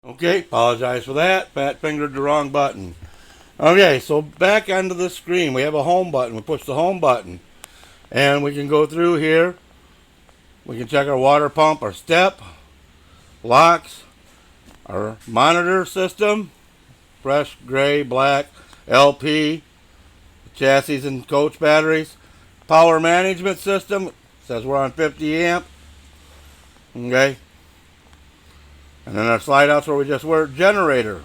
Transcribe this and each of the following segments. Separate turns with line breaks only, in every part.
Okay, apologize for that. Fat fingered the wrong button. Okay, so back onto the screen, we have a home button. We push the home button, and we can go through here. We can check our water pump, our step, locks, our monitor system, fresh, gray, black, LP, chassis and coach batteries, power management system. Says we're on 50 amp. Okay. And then our slide outs where we just were, generator.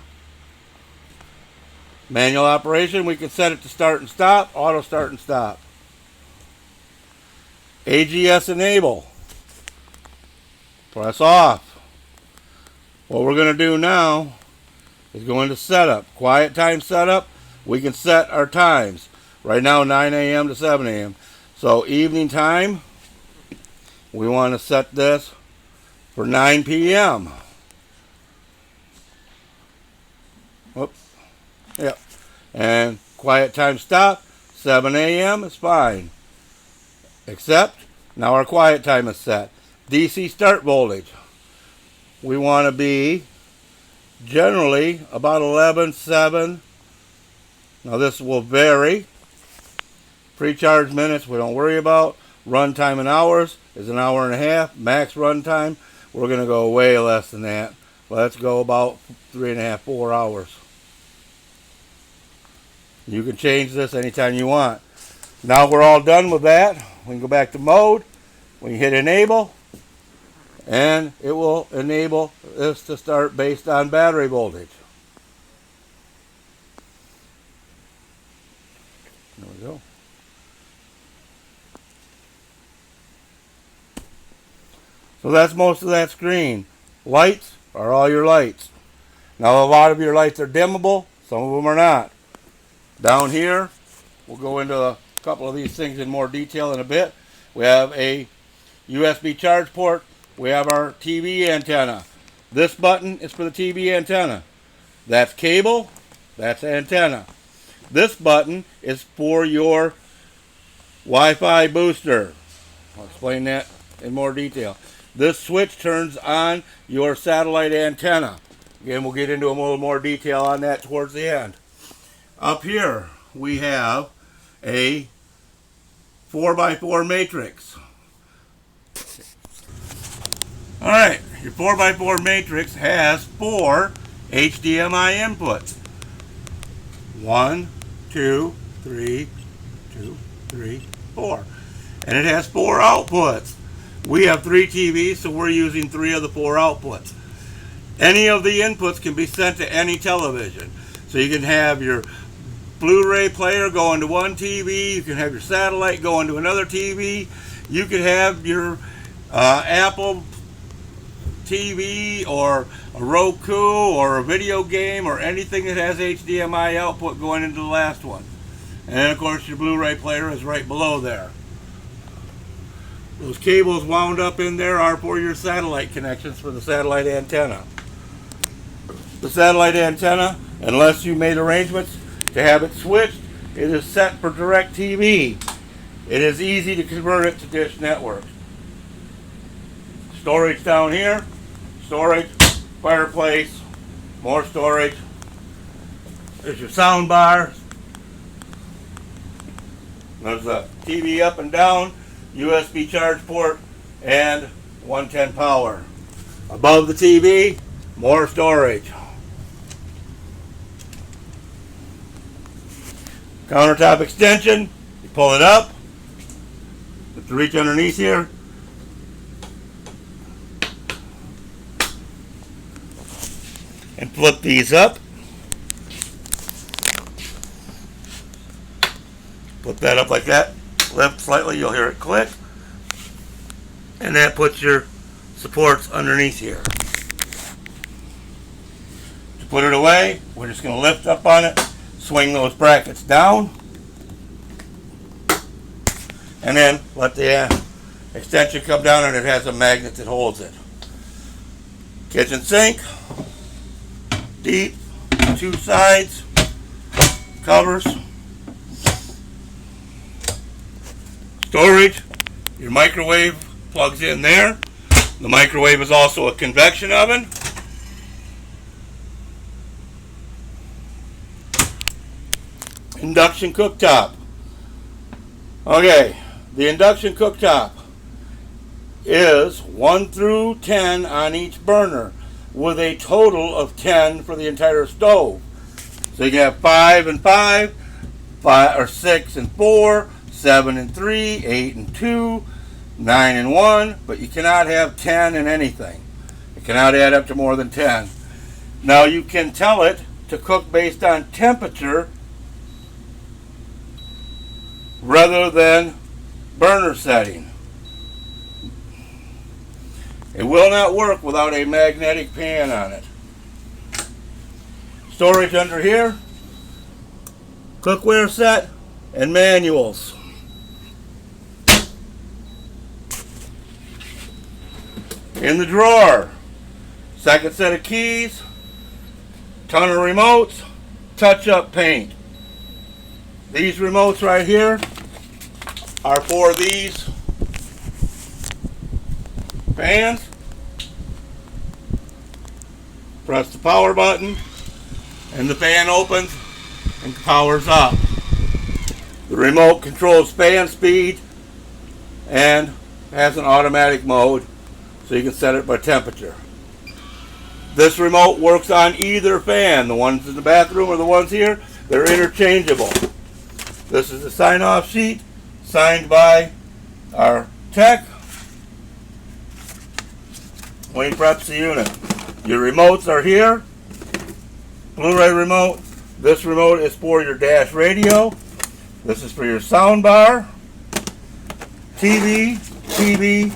Manual operation, we can set it to start and stop, auto start and stop. AGS enable. Press off. What we're going to do now is go into setup. Quiet time setup, we can set our times. Right now 9 a.m. to 7 a.m. So evening time, we want to set this for 9 p.m. Whoops. Yep. And quiet time stop, 7 a.m. is fine. Except, now our quiet time is set. DC start voltage. We want to be generally about 11.7. Now this will vary. Pre-charge minutes we don't worry about. Run time in hours is an hour and a half. Max run time, we're going to go way less than that. Let's go about 3.5, 4 hours. You can change this anytime you want. Now we're all done with that. We can go back to mode. We can hit enable. And it will enable this to start based on battery voltage. There we go. So that's most of that screen. Lights are all your lights. Now a lot of your lights are dimmable. Some of them are not. Down here, we'll go into a couple of these things in more detail in a bit. We have a USB charge port. We have our TV antenna. This button is for the TV antenna. That's cable. That's antenna. This button is for your Wi-Fi booster. I'll explain that in more detail. This switch turns on your satellite antenna. Again, we'll get into a little more detail on that towards the end. Up here, we have a 4x4 matrix. Alright, your 4x4 matrix has 4 HDMI inputs. 1, 2, 3, 2, 3, 4. And it has 4 outputs. We have 3 TVs, so we're using 3 of the 4 outputs. Any of the inputs can be sent to any television. So you can have your Blu-ray player go into one TV, you can have your satellite go into another TV, you can have your Apple TV or a Roku or a video game or anything that has HDMI output going into the last one. And of course your Blu-ray player is right below there. Those cables wound up in there are for your satellite connections for the satellite antenna. The satellite antenna, unless you made arrangements to have it switched, it is set for DirecTV. It is easy to convert it to dish network. Storage down here, storage, fireplace, more storage. There's your sound bar. There's the TV up and down, USB charge port, and 110 power. Above the TV, more storage. Countertop extension, you pull it up, you have to reach underneath here, and flip these up. Flip that up like that, lift slightly, you'll hear it click, and that puts your supports underneath here. To put it away, we're just going to lift up on it, swing those brackets down, and then let the extension come down, and it has a magnet that holds it. Kitchen sink, deep, 2 sides, covers, storage. Your microwave plugs in there. The microwave is also a convection oven. Induction cooktop. Okay, the induction cooktop is 1 through 10 on each burner, with a total of 10 for the entire stove. So you can have 5 and 5, 5 or 6 and 4, 7 and 3, 8 and 2, 9 and 1, but you cannot have 10 in anything. It cannot add up to more than 10. Now you can tell it to cook based on temperature rather than burner setting. It will not work without a magnetic pan on it. Storage under here, cookware set, and manuals. In the drawer, second set of keys, ton of remotes, touch-up paint. These remotes right here are for these fans. Press the power button and the fan opens and powers up. The remote controls fan speed and has an automatic mode, so you can set it by temperature. This remote works on either fan, the ones in the bathroom or the ones here. They're interchangeable. This is the sign-off sheet signed by our tech when he preps the unit. Your remotes are here. Blu-ray remote. This remote is for your dash radio. This is for your sound bar, TV,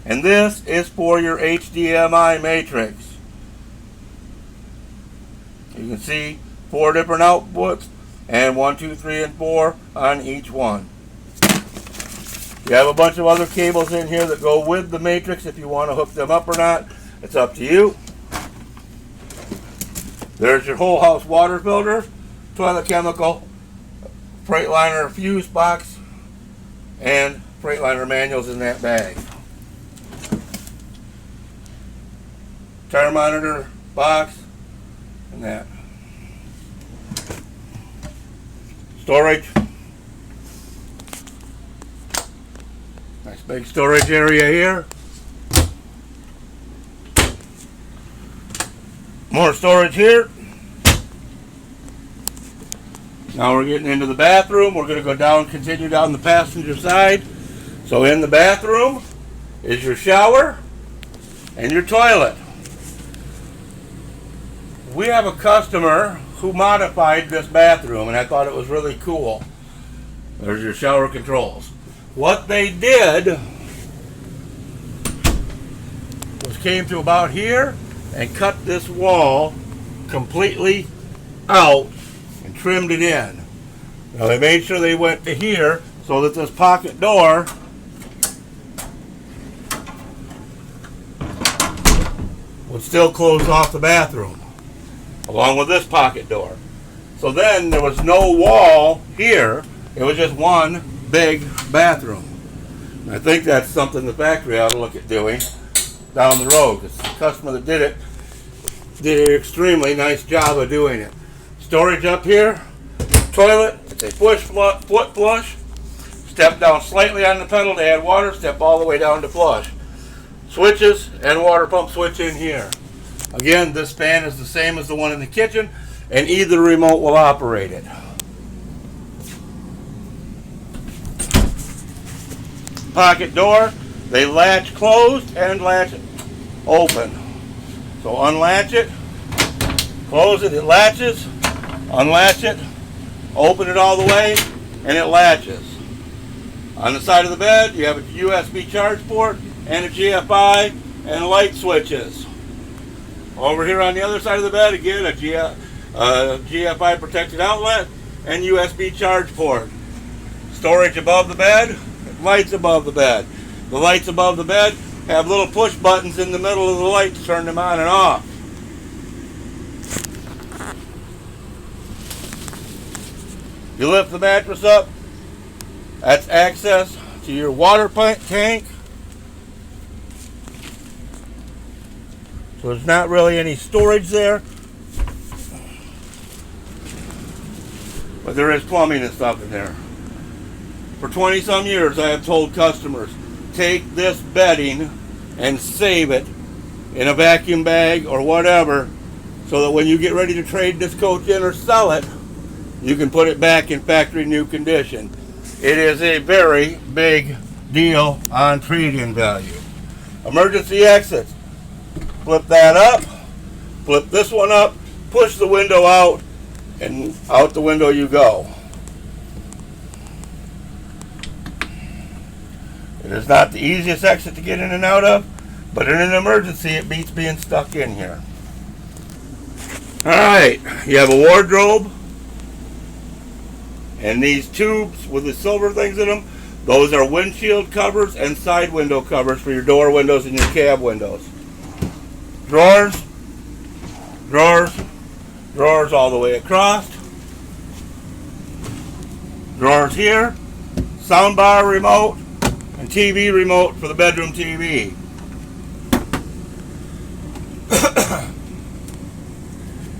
and this is for your HDMI matrix. You can see 4 different outputs and 1, 2, 3, and 4 on each one. You have a bunch of other cables in here that go with the matrix. If you want to hook them up or not, it's up to you. There's your whole house water filter, toilet chemical, Freightliner fuse box, and Freightliner manuals in that bag. Tire monitor box and that. Storage. Nice big storage area here. More storage here. Now we're getting into the bathroom. We're going to go down, continue down the passenger side. So in the bathroom is your shower and your toilet. We have a customer who modified this bathroom, and I thought it was really cool. There's your shower controls. What they did was came to about here and cut this wall completely out and trimmed it in. Now they made sure they went to here so that this pocket door would still close off the bathroom, along with this pocket door. So then there was no wall here. It was just one big bathroom. And I think that's something the factory ought to look at doing down the road, because the customer that did it did an extremely nice job of doing it. Storage up here, toilet, it's a push foot flush. Step down slightly on the pedal to add water, step all the way down to flush. Switches and water pump switch in here. Again, this fan is the same as the one in the kitchen, and either remote will operate it. Pocket door, they latch closed and latch open. So unlatch it, close it, it latches, unlatch it, open it all the way, and it latches. On the side of the bed, you have a USB charge port and a GFI and light switches. Over here on the other side of the bed, again, a GFI protected outlet and USB charge port. Storage above the bed, lights above the bed. The lights above the bed have little push buttons in the middle of the light to turn them on and off. You lift the mattress up, that's access to your water tank. So there's not really any storage there. but there is plumbing and stuff in there. For 20 some years I have told customers, take this bedding and save it in a vacuum bag or whatever, so that when you get ready to trade this coach in or sell it, you can put it back in factory new condition. It is a very big deal on trade-in value. Emergency exits. Flip that up, flip this one up, push the window out, and out the window you go. It is not the easiest exit to get in and out of, but in an emergency it beats being stuck in here. Alright, you have a wardrobe, and these tubes with the silver things in them, those are windshield covers and side window covers for your door windows and your cab windows. Drawers, drawers, drawers all the way across. Drawers here, soundbar remote, and TV remote for the bedroom TV.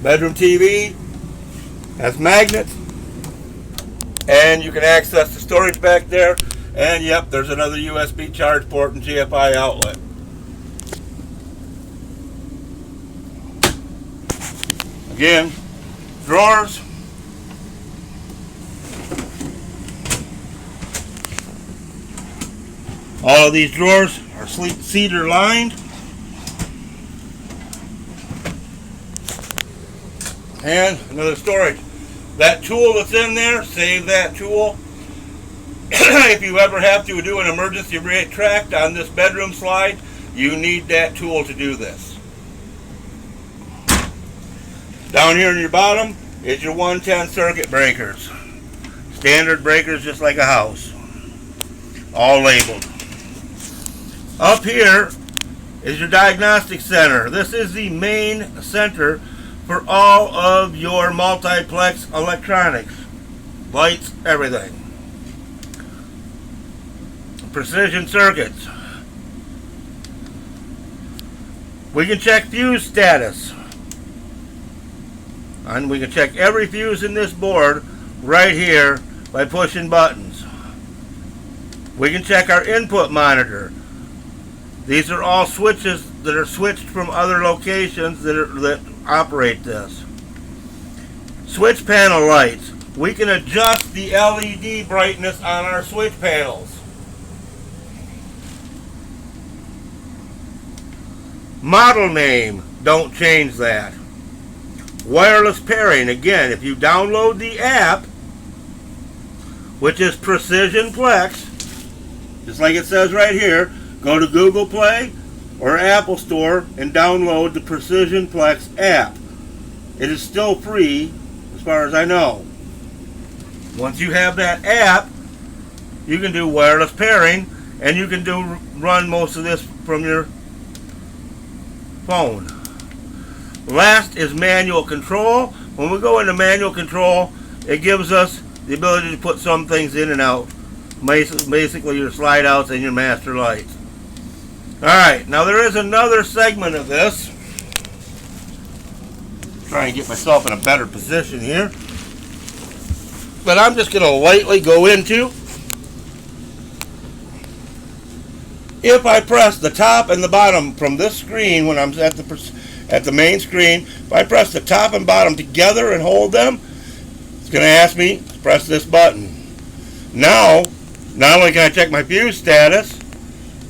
Bedroom TV has magnets, and you can access the storage back there. And yep, there's another USB charge port and GFI outlet. Again, drawers, all of these drawers are cedar lined. And another storage. That tool that's in there, save that tool. If you ever have to do an emergency retract on this bedroom slide, you need that tool to do this. Down here in your bottom is your 110 circuit breakers. Standard breakers just like a house. All labeled. Up here is your diagnostic center. This is the main center for all of your multiplex electronics. Lights, everything. Precision circuits. We can check fuse status. And we can check every fuse in this board right here by pushing buttons. We can check our input monitor. These are all switches that are switched from other locations that operate this. Switch panel lights. We can adjust the LED brightness on our switch panels. Model name, don't change that. Wireless pairing, again, if you download the app, which is Precision Plex, just like it says right here, go to Google Play or Apple Store and download the Precision Plex app. It is still free, as far as I know. Once you have that app, you can do wireless pairing, and you can run most of this from your phone. Last is manual control. When we go into manual control, it gives us the ability to put some things in and out. Basically your slide outs and your master lights. Alright, now there is another segment of this. Try and get myself in a better position here. But I'm just going to lightly go into. If I press the top and the bottom from this screen when I'm at the main screen, if I press the top and bottom together and hold them, it's going to ask me to press this button. Now, not only can I check my fuse status,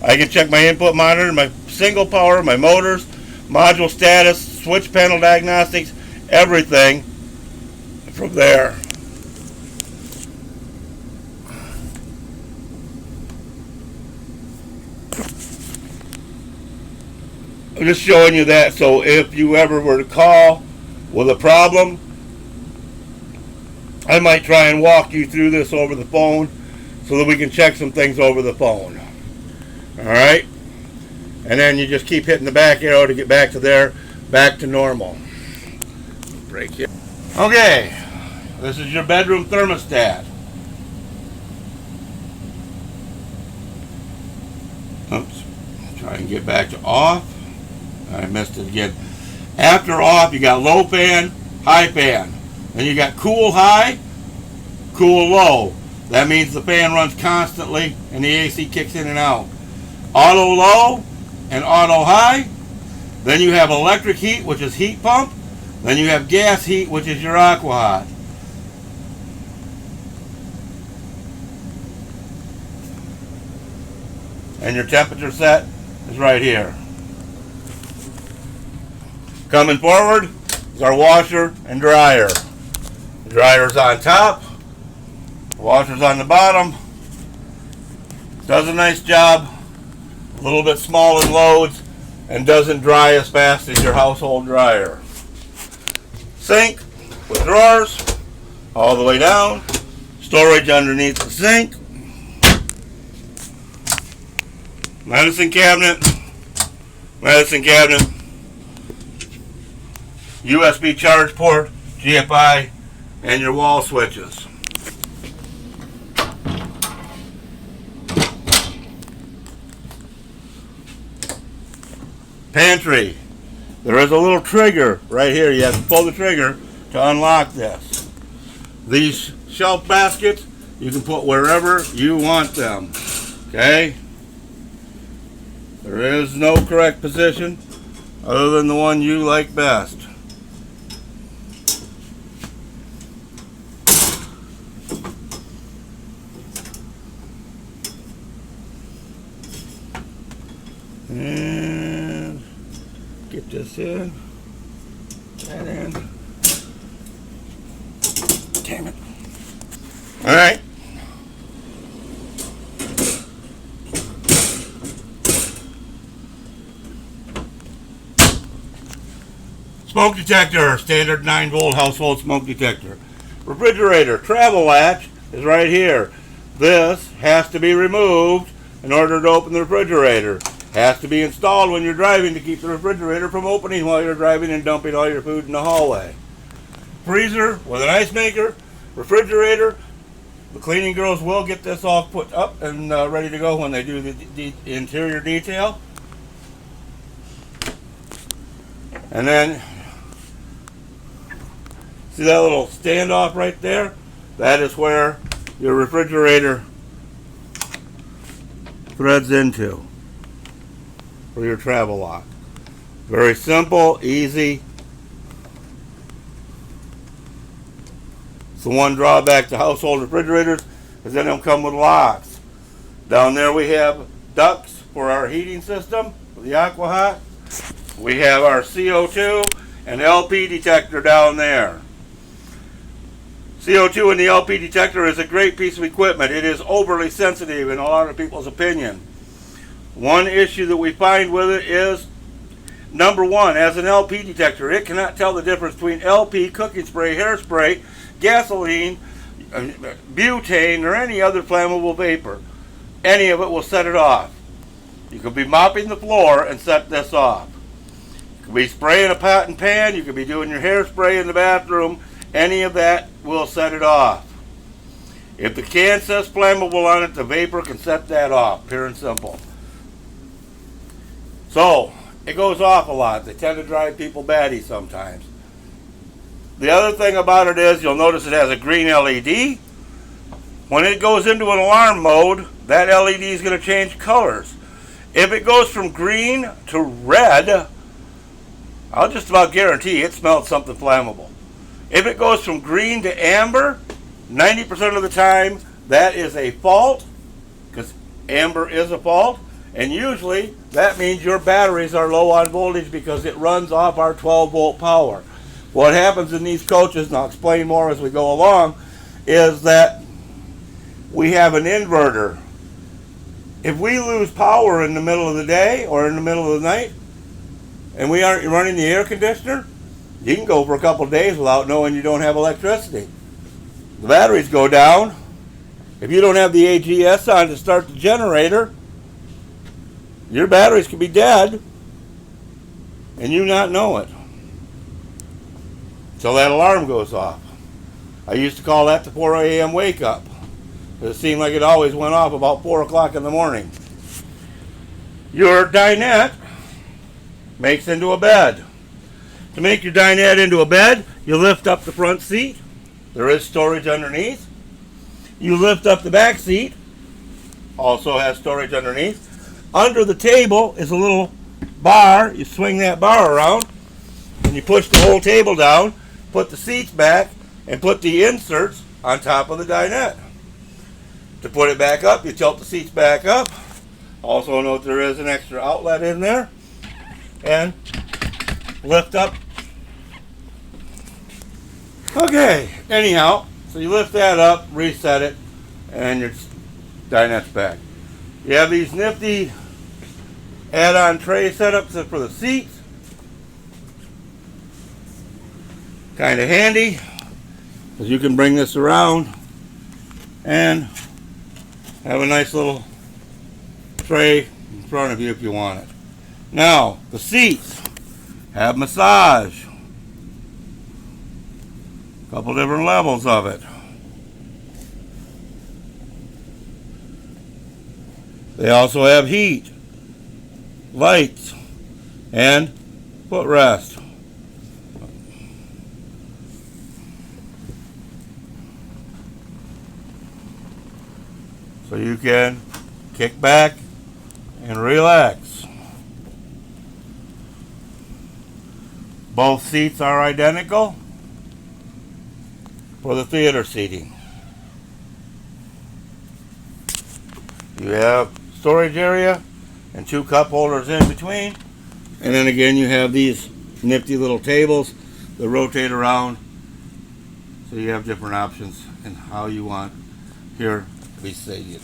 I can check my input monitor, my single power, my motors, module status, switch panel diagnostics, everything from there. I'm just showing you that, so if you ever were to call with a problem, I might try and walk you through this over the phone so that we can check some things over the phone. Alright? And then you just keep hitting the back arrow to get back to there, back to normal. Break here. Okay, this is your bedroom thermostat. Oops, try and get back to off. I missed it again. After off, you got low fan, high fan. Then you got cool high, Cool low. That means the fan runs constantly and the AC kicks in and out. Auto low and auto high. Then you have electric heat, which is heat pump. Then you have gas heat, which is your aqua hot. And your temperature set is right here. Coming forward is our washer and dryer. The dryer's on top, the washer's on the bottom. Does a nice job, a little bit small in loads, and doesn't dry as fast as your household dryer. Sink with drawers all the way down, storage underneath the sink. Medicine cabinet, USB charge port, GFI, and your wall switches. Pantry. There is a little trigger right here. You have to pull the trigger to unlock this. These shelf baskets, you can put wherever you want them. Okay? There is no correct position other than the one you like best. And get this in, that in. Damn it. All right. Smoke detector, standard 9-volt household smoke detector. Refrigerator, travel latch is right here. This has to be removed in order to open the refrigerator. Has to be installed when you're driving to keep the refrigerator from opening while you're driving and dumping all your food in the hallway. Freezer with an ice maker, refrigerator. The cleaning girls will get this all put up and ready to go when they do the interior detail. And then, see that little standoff right there? That is where your refrigerator threads into for your travel lock. Very simple, easy. It's the one drawback to household refrigerators is they don't come with locks. Down there we have ducts for our heating system, for the aqua hot. We have our CO2 and LP detector down there. CO2 and the LP detector is a great piece of equipment. It is overly sensitive in a lot of people's opinion. One issue that we find with it is, number one, as an LP detector, it cannot tell the difference between LP, cooking spray, hairspray, gasoline, butane, or any other flammable vapor. Any of it will set it off. You could be mopping the floor and set this off. You could be spraying a pot and pan, you could be doing your hairspray in the bathroom, any of that will set it off. If the can says flammable on it, the vapor can set that off, pure and simple. So, it goes off a lot. They tend to drive people batty sometimes. The other thing about it is, you'll notice it has a green LED. When it goes into an alarm mode, that LED is going to change colors. If it goes from green to red, I'll just about guarantee it smelled something flammable. If it goes from green to amber, 90% of the time that is a fault, because amber is a fault, and usually that means your batteries are low on voltage because it runs off our 12-volt power. What happens in these coaches, and I'll explain more as we go along, is that we have an inverter. If we lose power in the middle of the day or in the middle of the night, and we aren't running the air conditioner, you can go for a couple of days without knowing you don't have electricity. The batteries go down. If you don't have the AGS on to start the generator, your batteries could be dead and you not know it. So that alarm goes off. I used to call that the 4 a.m. wake up. It seemed like it always went off about 4 o'clock in the morning. Your dinette makes into a bed. To make your dinette into a bed, you lift up the front seat. There is storage underneath. You lift up the back seat. Also has storage underneath. Under the table is a little bar. You swing that bar around and you push the whole table down, put the seats back, and put the inserts on top of the dinette. To put it back up, you tilt the seats back up. Also note there is an extra outlet in there. And lift up. Okay, anyhow, so you lift that up, reset it, and your dinette's back. You have these nifty add-on tray setups for the seats. Kind of handy, because you can bring this around and have a nice little tray in front of you if you want it. Now, the seats have massage. A couple different levels of it. They also have heat, lights, and footrest. So you can kick back and relax. Both seats are identical for the theater seating. You have storage area and 2 cup holders in between. And then again you have these nifty little tables that rotate around. So you have different options in how you want here to be seated.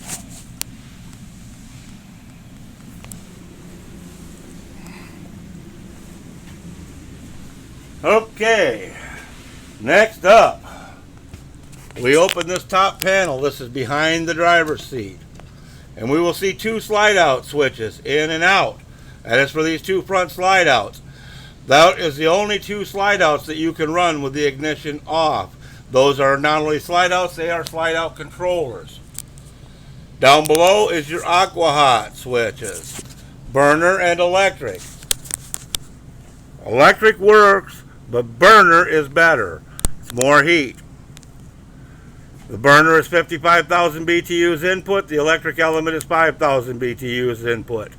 Okay, next up, we open this top panel. This is behind the driver's seat. And we will see 2 slide out switches, in and out. That is for these 2 front slide outs. That is the only 2 slide outs that you can run with the ignition off. Those are not only slide outs, they are slide out controllers. Down below is your aqua hot switches, burner and electric. Electric works, but burner is better. It's more heat. The burner is 55,000 BTUs input. The electric element is 5,000 BTUs input.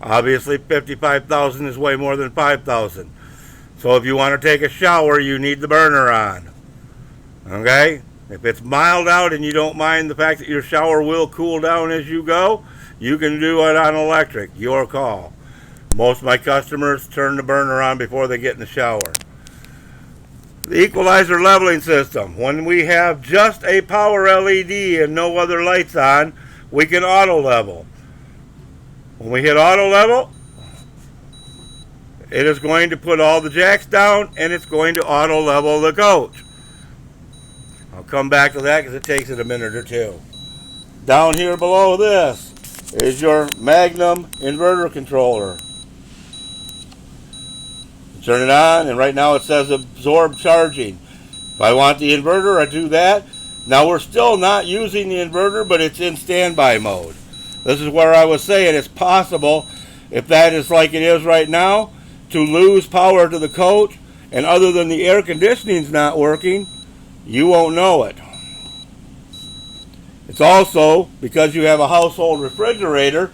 Obviously 55,000 is way more than 5,000. So if you want to take a shower, you need the burner on. Okay? If it's mild out and you don't mind the fact that your shower will cool down as you go, you can do it on electric. Your call. Most of my customers turn the burner on before they get in the shower. The equalizer leveling system. When we have just a power LED and no other lights on, we can auto level. When we hit auto level, it is going to put all the jacks down and it's going to auto level the coach. I'll come back to that because it takes it a minute or 2. Down here below this is your Magnum inverter controller. Turn it on, and right now it says absorb charging. If I want the inverter, I do that. Now we're still not using the inverter, but it's in standby mode. This is where I was saying it's possible, if that is like it is right now, to lose power to the coach, and other than the air conditioning's not working, you won't know it. It's also, because you have a household refrigerator,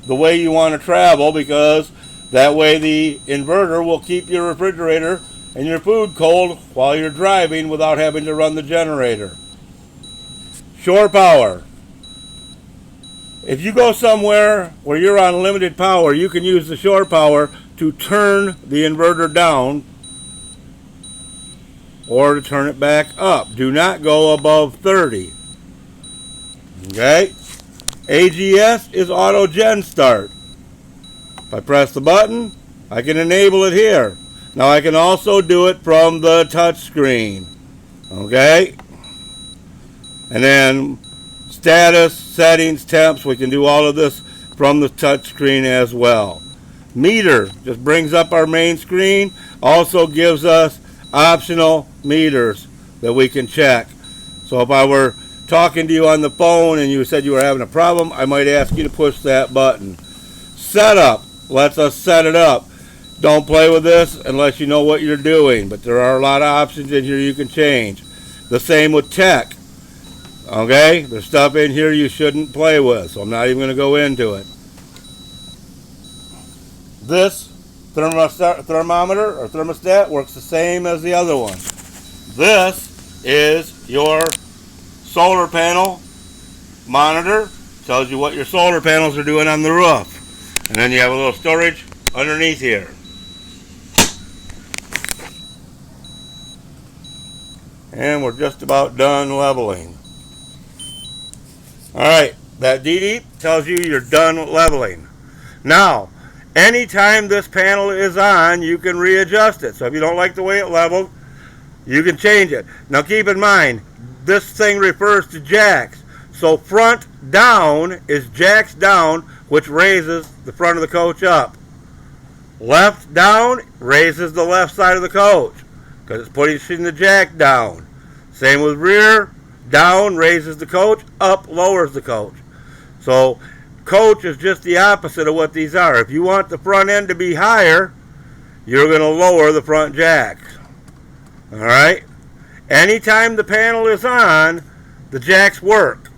the way you want to travel, because that way the inverter will keep your refrigerator and your food cold while you're driving without having to run the generator. Shore power. If you go somewhere where you're on limited power, you can use the shore power to turn the inverter down or to turn it back up. Do not go above 30. Okay? AGS is auto gen start. If I press the button, I can enable it here. Now I can also do it from the touch screen. Okay? And then status, settings, temps, we can do all of this from the touch screen as well. Meter just brings up our main screen, also gives us optional meters that we can check. So if I were talking to you on the phone and you said you were having a problem, I might ask you to push that button. Setup lets us set it up. Don't play with this unless you know what you're doing, but there are a lot of options in here you can change. The same with tech. Okay, there's stuff in here you shouldn't play with, so I'm not even going to go into it. This thermometer or thermostat works the same as the other one. This is your solar panel monitor. Tells you what your solar panels are doing on the roof. And then you have a little storage underneath here. And we're just about done leveling. Alright, that DD tells you you're done leveling. Now, anytime this panel is on, you can readjust it. So if you don't like the way it leveled, you can change it. Now keep in mind, this thing refers to jacks. So front down is jacks down, which raises the front of the coach up. Left down raises the left side of the coach because it's pushing the jack down. Same with rear. Down raises the coach, up lowers the coach. So coach is just the opposite of what these are. If you want the front end to be higher, you're going to lower the front jacks. Alright? Anytime the panel is on, the jacks work.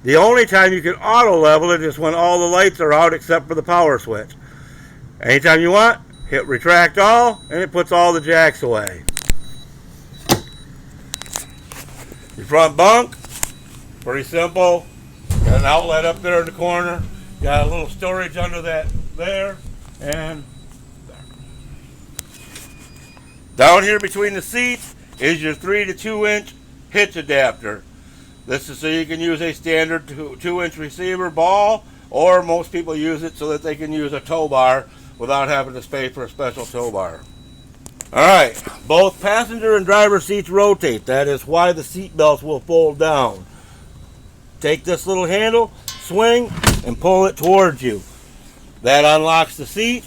The only time you can auto level it is when all the lights are out except for the power switch. Anytime you want, hit retract all, and it puts all the jacks away. Your front bunk, pretty simple. Got an outlet up there in the corner. Got a little storage under that there, and there. Down here between the seats is your 3 to 2 inch hitch adapter. This is so you can use a standard 2-inch receiver ball, or most people use it so that they can use a tow bar without having to pay for a special tow bar. Alright, both passenger and driver seats rotate. That is why the seat belts will fold down. Take this little handle, swing, and pull it towards you. That unlocks the seat,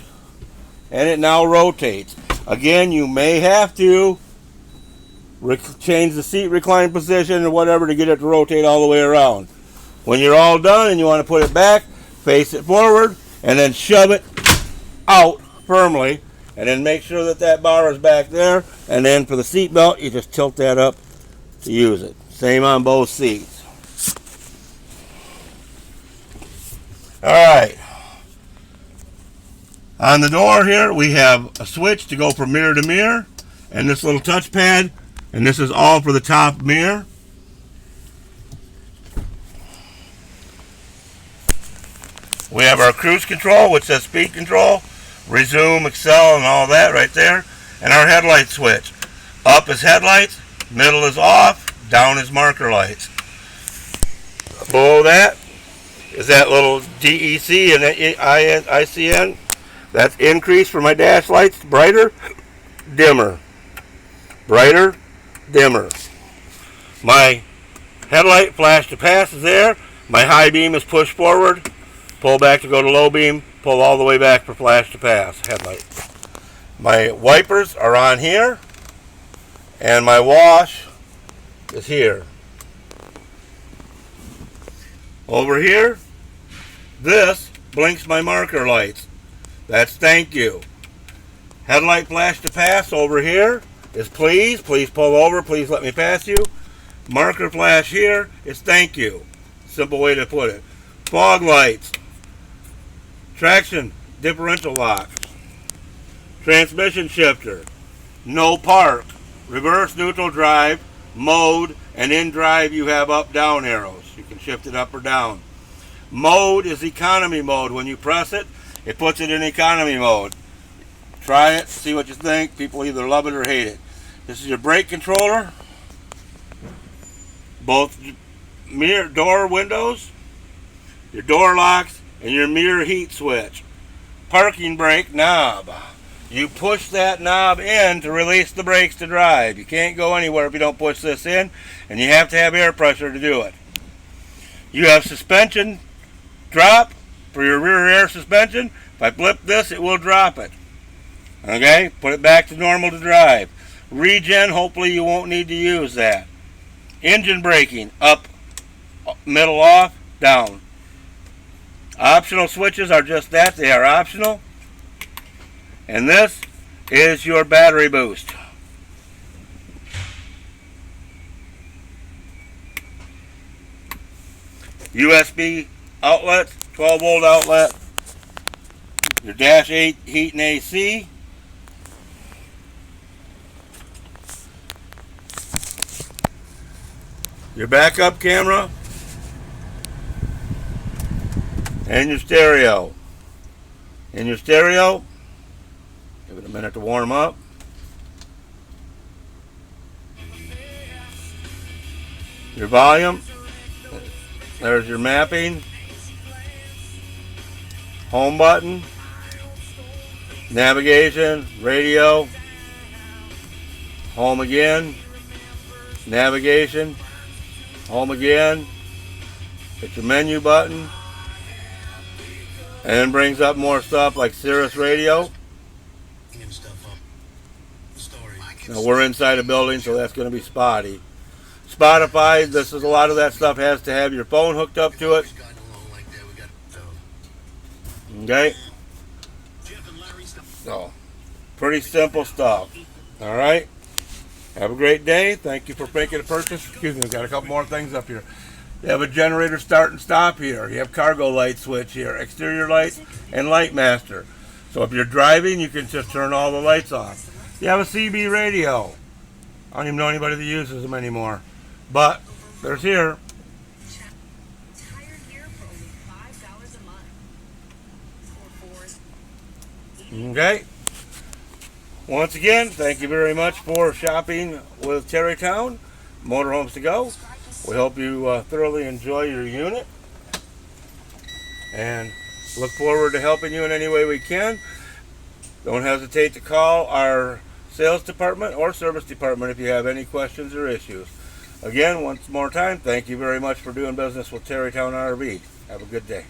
and it now rotates. Again, you may have to change the seat recline position or whatever to get it to rotate all the way around. When you're all done and you want to put it back, face it forward and then shove it out firmly, and then make sure that that bar is back there, and then for the seat belt you just tilt that up to use it. Same on both seats. Alright, on the door here we have a switch to go from mirror to mirror, and this little touchpad. And this is all for the top mirror. We have our cruise control, which says speed control, resume, excel, and all that right there. And our headlight switch. Up is headlights, middle is off, down is marker lights. Below that is that little DEC and ICN. That's increase for my dash lights, brighter, dimmer. Brighter, dimmer. My headlight flash to pass is there. My high beam is pushed forward. Pull back to go to low beam. Pull all the way back for flash to pass headlight. My wipers are on here. And my wash is here. Over here, this blinks my marker lights. That's thank you. Headlight flash to pass over here is please pull over, please let me pass you. Marker flash here is thank you. Simple way to put it. Fog lights, traction differential lock, transmission shifter, no park, reverse neutral drive, mode, and in drive you have up down arrows. You can shift it up or down. Mode is economy mode. When you press it, it puts it in economy mode. Try it, see what you think. People either love it or hate it. This is your brake controller. Both mirror door windows, your door locks, and your mirror heat switch. Parking brake knob. You push that knob in to release the brakes to drive. You can't go anywhere if you don't push this in, and you have to have air pressure to do it. You have suspension drop for your rear air suspension. If I flip this, it will drop it. Okay, put it back to normal to drive. Regen, hopefully you won't need to use that. Engine braking, up, middle off, down. Optional switches are just that, they are optional. And this is your battery boost. USB outlet, 12 volt outlet, your dash 8 heat and AC, your backup camera, and your stereo. In your stereo, give it a minute to warm up. Your volume, there's your mapping, home button, navigation, radio, home again, navigation, home again, hit your menu button, and then brings up more stuff like Sirius radio. Now we're inside a building, so that's going to be spotty. Spotify, this is a lot of that stuff has to have your phone hooked up to it. Okay? So, pretty simple stuff. Alright? Have a great day. Thank you for making a purchase. Excuse me, we've got a couple more things up here. You have a generator start and stop here. You have cargo light switch here, exterior lights, and light master. So if you're driving, you can just turn all the lights off. You have a CB radio. I don't even know anybody that uses them anymore. But there's here. Okay. Once again, thank you very much for shopping with TerryTown Motorhomes to Go. We hope you thoroughly enjoy your unit and look forward to helping you in any way we can. Don't hesitate to call our sales department or service department if you have any questions or issues. Again, once more time, thank you very much for doing business with TerryTown RV. Have a good day.